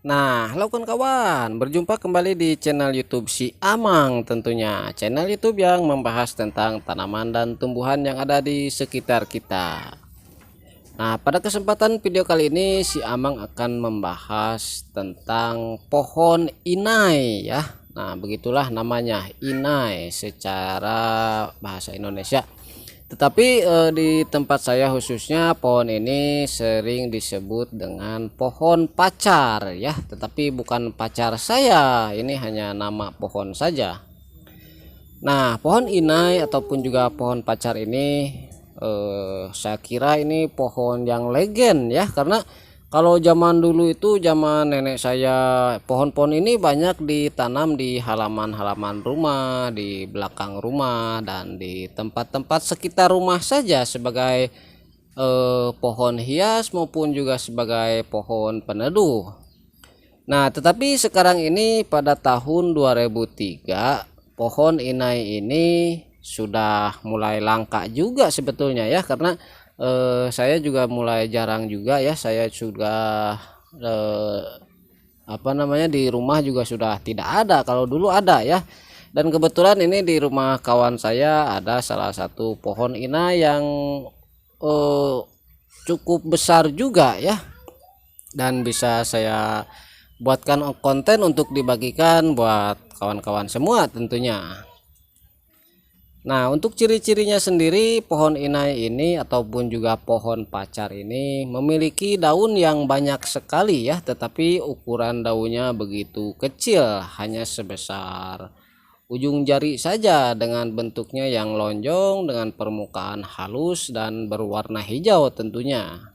Nah, halo kawan-kawan, berjumpa kembali di channel YouTube si Amang tentunya. Channel YouTube yang membahas tentang tanaman dan tumbuhan yang ada di sekitar kita. Nah, pada kesempatan video kali ini si Amang akan membahas tentang pohon inai ya. Nah, begitulah namanya, inai secara bahasa Indonesia. Tetapi di tempat saya khususnya pohon ini sering disebut dengan pohon pacar ya, tetapi bukan pacar saya, ini hanya nama pohon saja. Nah, pohon inai ataupun juga pohon pacar ini saya kira ini pohon yang legend ya, karena kalau zaman dulu itu zaman nenek saya, pohon-pohon ini banyak ditanam di halaman-halaman rumah, di belakang rumah dan di tempat-tempat sekitar rumah saja sebagai pohon hias maupun juga sebagai pohon peneduh. Nah, tetapi sekarang ini pada tahun 2003 pohon inai ini sudah mulai langka juga sebetulnya ya, karena saya juga mulai jarang juga ya, saya sudah di rumah juga sudah tidak ada. Kalau dulu ada ya, dan kebetulan ini di rumah kawan saya ada salah satu pohon inai yang eh, cukup besar juga ya, dan bisa saya buatkan konten untuk dibagikan buat kawan-kawan semua tentunya. Nah, untuk ciri-cirinya sendiri, pohon inai ini ataupun juga pohon pacar ini memiliki daun yang banyak sekali ya, tetapi ukuran daunnya begitu kecil, hanya sebesar ujung jari saja, dengan bentuknya yang lonjong dengan permukaan halus dan berwarna hijau tentunya.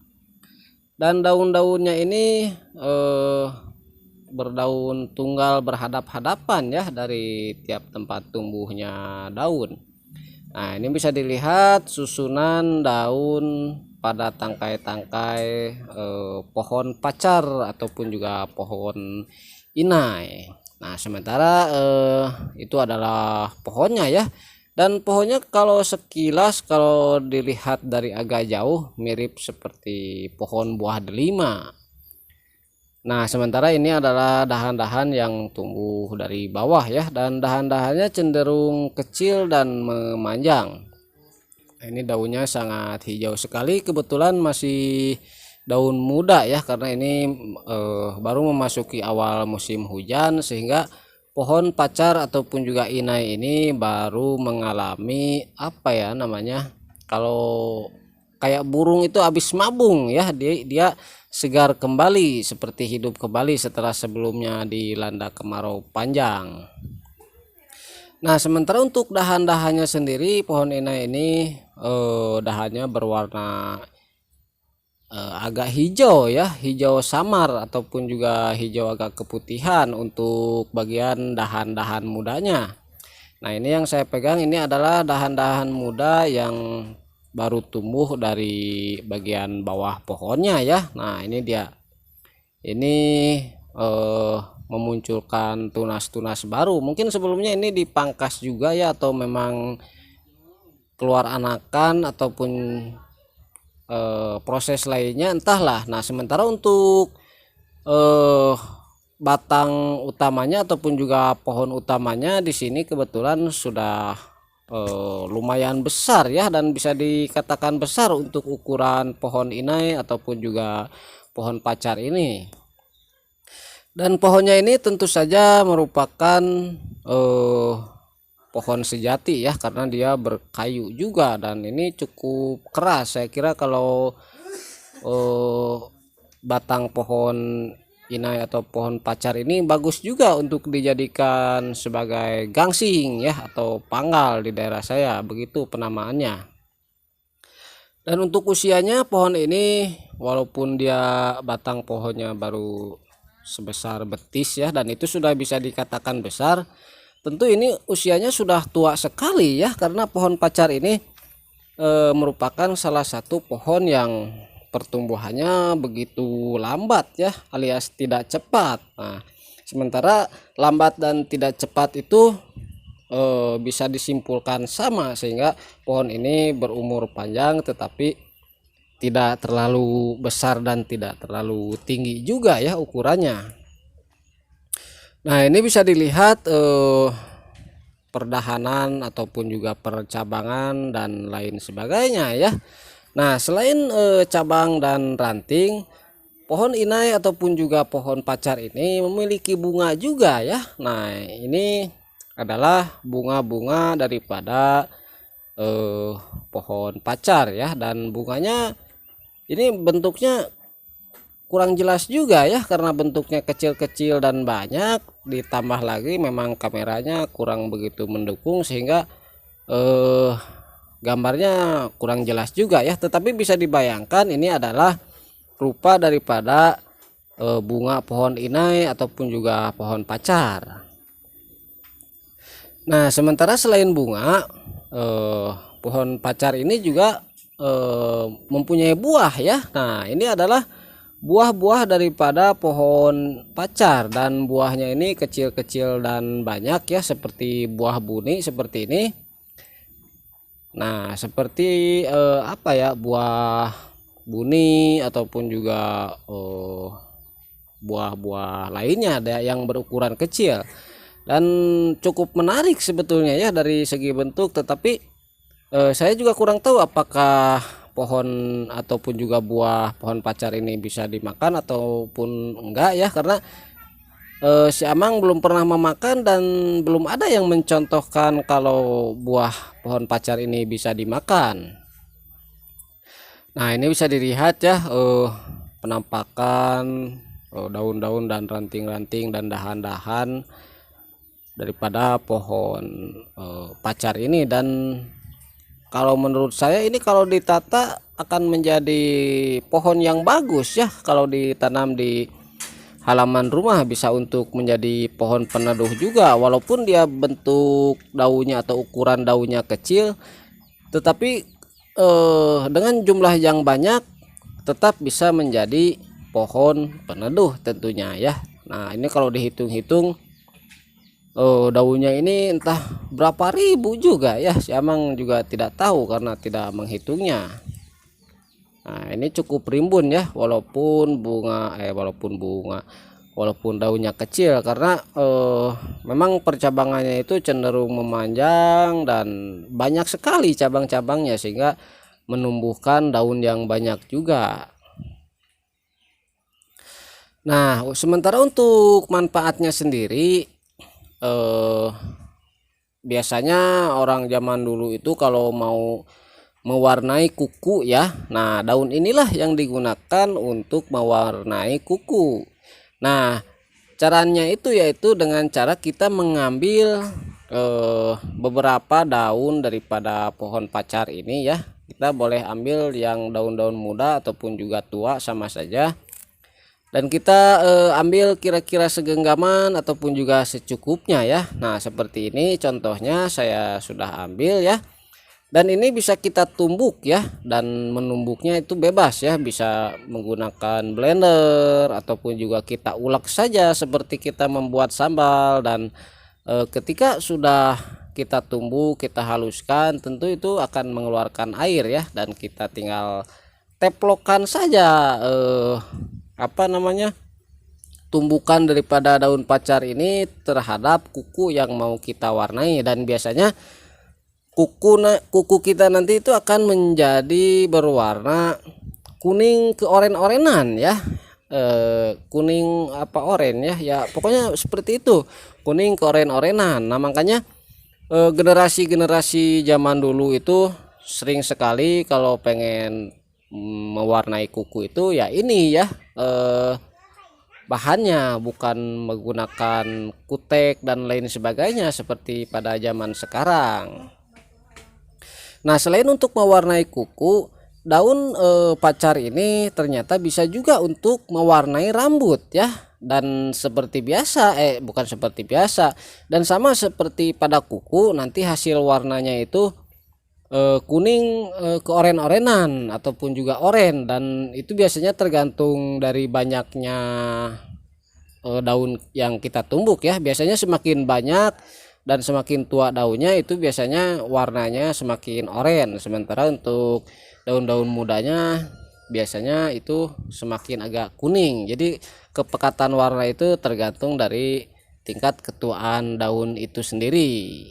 Dan daun-daunnya ini berdaun tunggal berhadap-hadapan ya dari tiap tempat tumbuhnya daun. Nah, ini bisa dilihat susunan daun pada tangkai-tangkai pohon pacar ataupun juga pohon inai. Nah, sementara itu adalah pohonnya ya. Dan pohonnya kalau sekilas, kalau dilihat dari agak jauh, mirip seperti pohon buah delima. Nah, sementara ini adalah dahan-dahan yang tumbuh dari bawah ya, dan dahan-dahannya cenderung kecil dan memanjang. Nah, ini daunnya sangat hijau sekali, kebetulan masih daun muda ya, karena ini baru memasuki awal musim hujan, sehingga pohon pacar ataupun juga inai ini baru mengalami apa ya namanya, kalau kayak burung itu habis mabung ya, dia segar kembali, seperti hidup kembali setelah sebelumnya dilanda kemarau panjang. Nah, sementara untuk dahan-dahannya sendiri, pohon inai ini dahannya berwarna agak hijau ya, hijau samar ataupun juga hijau agak keputihan untuk bagian dahan-dahan mudanya. Nah, ini yang saya pegang ini adalah dahan-dahan muda yang baru tumbuh dari bagian bawah pohonnya ya. Nah, ini dia. Ini memunculkan tunas-tunas baru. Mungkin sebelumnya ini dipangkas juga ya, atau memang keluar anakan ataupun proses lainnya entahlah. Nah, sementara untuk batang utamanya ataupun juga pohon utamanya di sini kebetulan sudah lumayan besar ya, dan bisa dikatakan besar untuk ukuran pohon inai ataupun juga pohon pacar ini. Dan pohonnya ini tentu saja merupakan pohon sejati ya, karena dia berkayu juga, dan ini cukup keras. Saya kira kalau batang pohon inai atau pohon pacar ini bagus juga untuk dijadikan sebagai gangsing ya, atau panggal di daerah saya, begitu penamaannya. Dan untuk usianya pohon ini, walaupun dia batang pohonnya baru sebesar betis ya, dan itu sudah bisa dikatakan besar, tentu ini usianya sudah tua sekali ya, karena pohon pacar ini merupakan salah satu pohon yang pertumbuhannya begitu lambat ya, alias tidak cepat. Nah, sementara lambat dan tidak cepat itu bisa disimpulkan sama, sehingga pohon ini berumur panjang tetapi tidak terlalu besar dan tidak terlalu tinggi juga ya ukurannya. Nah, ini bisa dilihat perdahanan ataupun juga percabangan dan lain sebagainya ya. Nah, selain cabang dan ranting, pohon inai ataupun juga pohon pacar ini memiliki bunga juga ya. Nah, ini adalah bunga-bunga daripada pohon pacar ya, dan bunganya ini bentuknya kurang jelas juga ya karena bentuknya kecil-kecil dan banyak, ditambah lagi memang kameranya kurang begitu mendukung sehingga gambarnya kurang jelas juga ya, tetapi bisa dibayangkan ini adalah rupa daripada bunga pohon inai ataupun juga pohon pacar. Nah, sementara selain bunga, pohon pacar ini juga mempunyai buah ya. Nah, ini adalah buah-buah daripada pohon pacar, dan buahnya ini kecil-kecil dan banyak ya, seperti buah buni seperti ini. Nah, seperti apa ya, buah buni ataupun juga buah-buah lainnya ada yang berukuran kecil dan cukup menarik sebetulnya ya dari segi bentuk, tetapi saya juga kurang tahu apakah pohon ataupun juga buah pohon pacar ini bisa dimakan ataupun enggak ya, karena si Amang belum pernah memakan dan belum ada yang mencontohkan kalau buah pohon pacar ini bisa dimakan. Nah, ini bisa dilihat ya penampakan daun-daun dan ranting-ranting dan dahan-dahan daripada pohon pacar ini, dan kalau menurut saya ini kalau ditata akan menjadi pohon yang bagus ya, kalau ditanam di halaman rumah bisa untuk menjadi pohon peneduh juga, walaupun dia bentuk daunnya atau ukuran daunnya kecil, tetapi dengan jumlah yang banyak tetap bisa menjadi pohon peneduh tentunya ya. Nah, ini kalau dihitung-hitung daunnya ini entah berapa ribu juga ya, si Amang juga tidak tahu karena tidak menghitungnya. Nah, ini cukup rimbun ya, walaupun daunnya kecil, karena memang percabangannya itu cenderung memanjang dan banyak sekali cabang-cabangnya sehingga menumbuhkan daun yang banyak juga. Nah, sementara untuk manfaatnya sendiri, biasanya orang zaman dulu itu kalau mau mewarnai kuku ya, nah daun inilah yang digunakan untuk mewarnai kuku. Nah, caranya itu yaitu dengan cara kita mengambil beberapa daun daripada pohon pacar ini ya. Kita boleh ambil yang daun-daun muda ataupun juga tua sama saja, dan kita ambil kira-kira segenggaman ataupun juga secukupnya ya. Nah, seperti ini contohnya saya sudah ambil ya, dan ini bisa kita tumbuk ya, dan menumbuknya itu bebas ya, bisa menggunakan blender ataupun juga kita ulek saja seperti kita membuat sambal. Dan ketika sudah kita tumbuk, kita haluskan, tentu itu akan mengeluarkan air ya, dan kita tinggal teplokan saja tumbukan daripada daun pacar ini terhadap kuku yang mau kita warnai, dan biasanya kuku kita nanti itu akan menjadi berwarna kuning ke oren-orenan ya, kuning apa oren ya pokoknya seperti itu, kuning ke oren-orenan. Nah, makanya generasi-generasi zaman dulu itu sering sekali kalau pengen mewarnai kuku itu ya ini ya, bahannya bukan menggunakan kutek dan lain sebagainya seperti pada zaman sekarang. Nah, selain untuk mewarnai kuku, daun pacar ini ternyata bisa juga untuk mewarnai rambut ya, dan seperti biasa bukan seperti biasa, dan sama seperti pada kuku, nanti hasil warnanya itu kuning ke oren-orenan ataupun juga oren, dan itu biasanya tergantung dari banyaknya daun yang kita tumbuk ya. Biasanya semakin banyak dan semakin tua daunnya itu biasanya warnanya semakin oren, sementara untuk daun-daun mudanya biasanya itu semakin agak kuning. Jadi kepekatan warna itu tergantung dari tingkat ketuaan daun itu sendiri.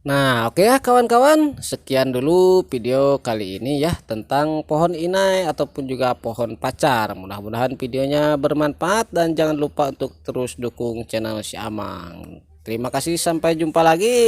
Nah, oke ya kawan-kawan, sekian dulu video kali ini ya tentang pohon inai ataupun juga pohon pacar. Mudah-mudahan videonya bermanfaat dan jangan lupa untuk terus dukung channel Si Amang. Terima kasih, sampai jumpa lagi.